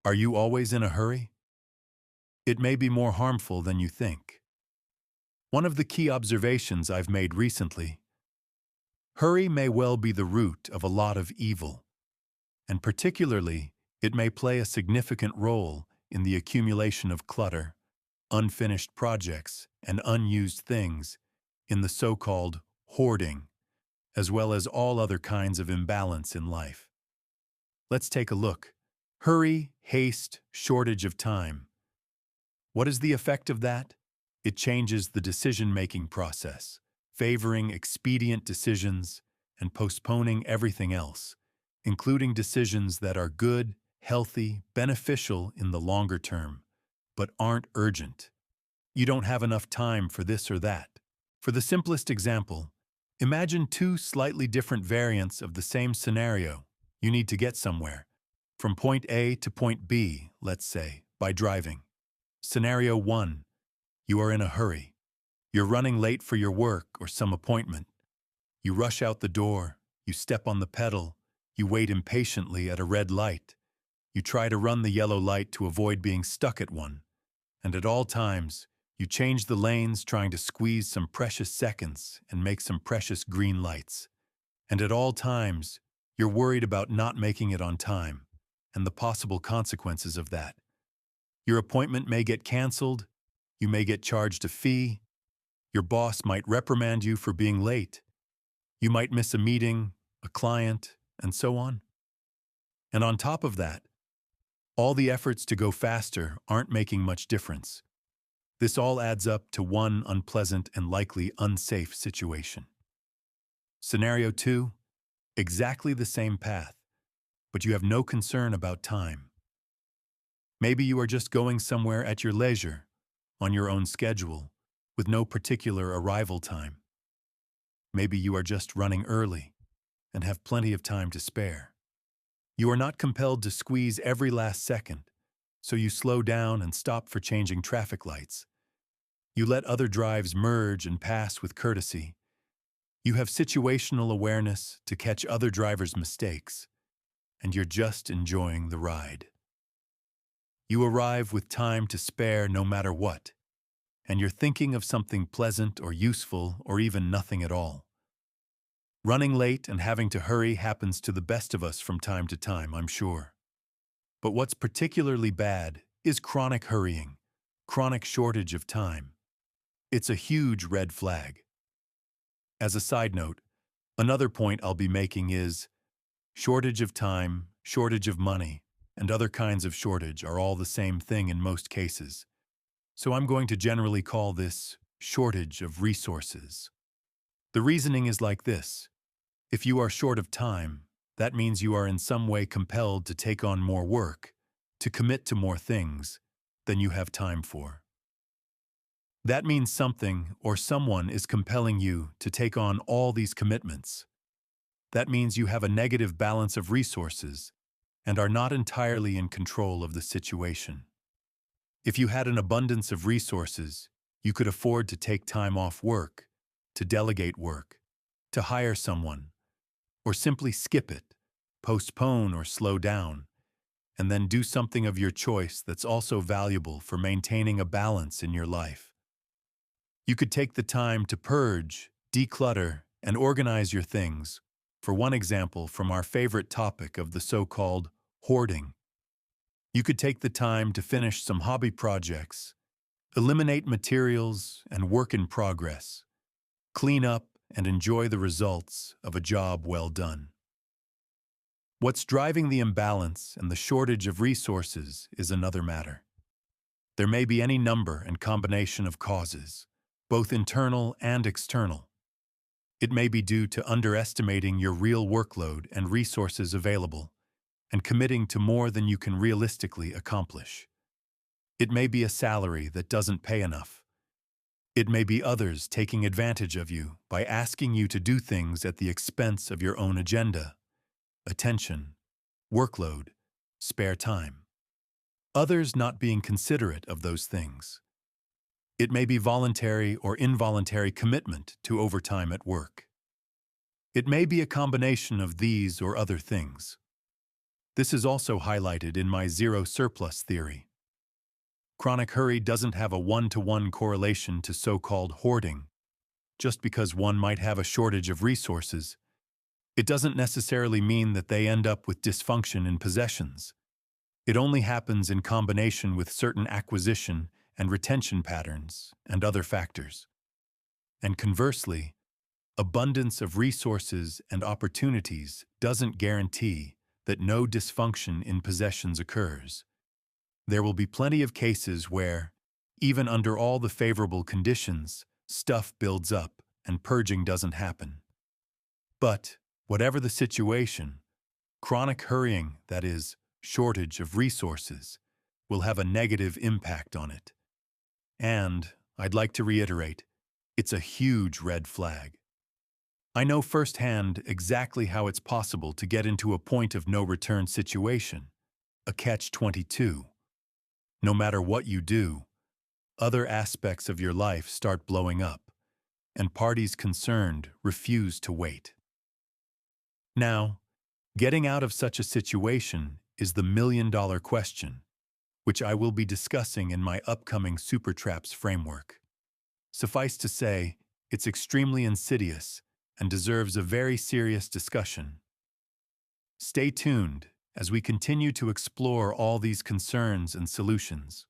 Are you always in a hurry? It may be more harmful than you think. One of the key observations I've made recently: hurry may well be the root of a lot of evil, and particularly, it may play a significant role in the accumulation of clutter, unfinished projects, and unused things in the so-called hoarding, as well as all other kinds of imbalance in life. Let's take a look. Hurry, haste, shortage of time. What is the effect of that? It changes the decision-making process, favoring expedient decisions and postponing everything else, including decisions that are good, healthy, beneficial in the longer term, but aren't urgent. You don't have enough time for this or that. For the simplest example, imagine two slightly different variants of the same scenario. You need to get somewhere, from point A to point B, let's say, by driving. Scenario 1. You are in a hurry. You're running late for your work or some appointment. You rush out the door, you step on the pedal, you wait impatiently at a red light. You try to run the yellow light to avoid being stuck at one. And at all times, you change the lanes trying to squeeze some precious seconds and make some precious green lights. And at all times, you're worried about not making it on time and the possible consequences of that. Your appointment may get canceled, you may get charged a fee, your boss might reprimand you for being late, you might miss a meeting, a client, and so on. And on top of that, all the efforts to go faster aren't making much difference. This all adds up to one unpleasant and likely unsafe situation. Scenario 2, exactly the same path, but you have no concern about time. Maybe you are just going somewhere at your leisure, on your own schedule, with no particular arrival time. Maybe you are just running early and have plenty of time to spare. You are not compelled to squeeze every last second, so you slow down and stop for changing traffic lights. You let other drives merge and pass with courtesy. You have situational awareness to catch other drivers' mistakes, and you're just enjoying the ride. You arrive with time to spare no matter what, and you're thinking of something pleasant or useful or even nothing at all. Running late and having to hurry happens to the best of us from time to time, I'm sure. But what's particularly bad is chronic hurrying, chronic shortage of time. It's a huge red flag. As a side note, another point I'll be making is shortage of time, shortage of money, and other kinds of shortage are all the same thing in most cases. So I'm going to generally call this shortage of resources. The reasoning is like this. If you are short of time, that means you are in some way compelled to take on more work, to commit to more things than you have time for. That means something or someone is compelling you to take on all these commitments. That means you have a negative balance of resources and are not entirely in control of the situation. If you had an abundance of resources, you could afford to take time off work, to delegate work, to hire someone, or simply skip it, postpone or slow down, and then do something of your choice that's also valuable for maintaining a balance in your life. You could take the time to purge, declutter, and organize your things, for one example from our favorite topic of the so-called hoarding. You could take the time to finish some hobby projects, eliminate materials and work in progress, clean up and enjoy the results of a job well done. What's driving the imbalance and the shortage of resources is another matter. There may be any number and combination of causes, both internal and external. It may be due to underestimating your real workload and resources available, and committing to more than you can realistically accomplish. It may be a salary that doesn't pay enough. It may be others taking advantage of you by asking you to do things at the expense of your own agenda, attention, workload, spare time. Others not being considerate of those things. It may be voluntary or involuntary commitment to overtime at work. It may be a combination of these or other things. This is also highlighted in my zero surplus theory. Chronic hurry doesn't have a one-to-one correlation to so-called hoarding. Just because one might have a shortage of resources, it doesn't necessarily mean that they end up with dysfunction in possessions. It only happens in combination with certain acquisition and retention patterns and other factors. And conversely, abundance of resources and opportunities doesn't guarantee that no dysfunction in possessions occurs. There will be plenty of cases where, even under all the favorable conditions, stuff builds up and purging doesn't happen. But, whatever the situation, chronic hurrying, that is, shortage of resources, will have a negative impact on it. And, I'd like to reiterate, it's a huge red flag. I know firsthand exactly how it's possible to get into a point of no return situation, a catch-22. No matter what you do, other aspects of your life start blowing up, and parties concerned refuse to wait. Now, getting out of such a situation is the million-dollar question, which I will be discussing in my upcoming Super Traps framework. Suffice to say, it's extremely insidious and deserves a very serious discussion. Stay tuned as we continue to explore all these concerns and solutions.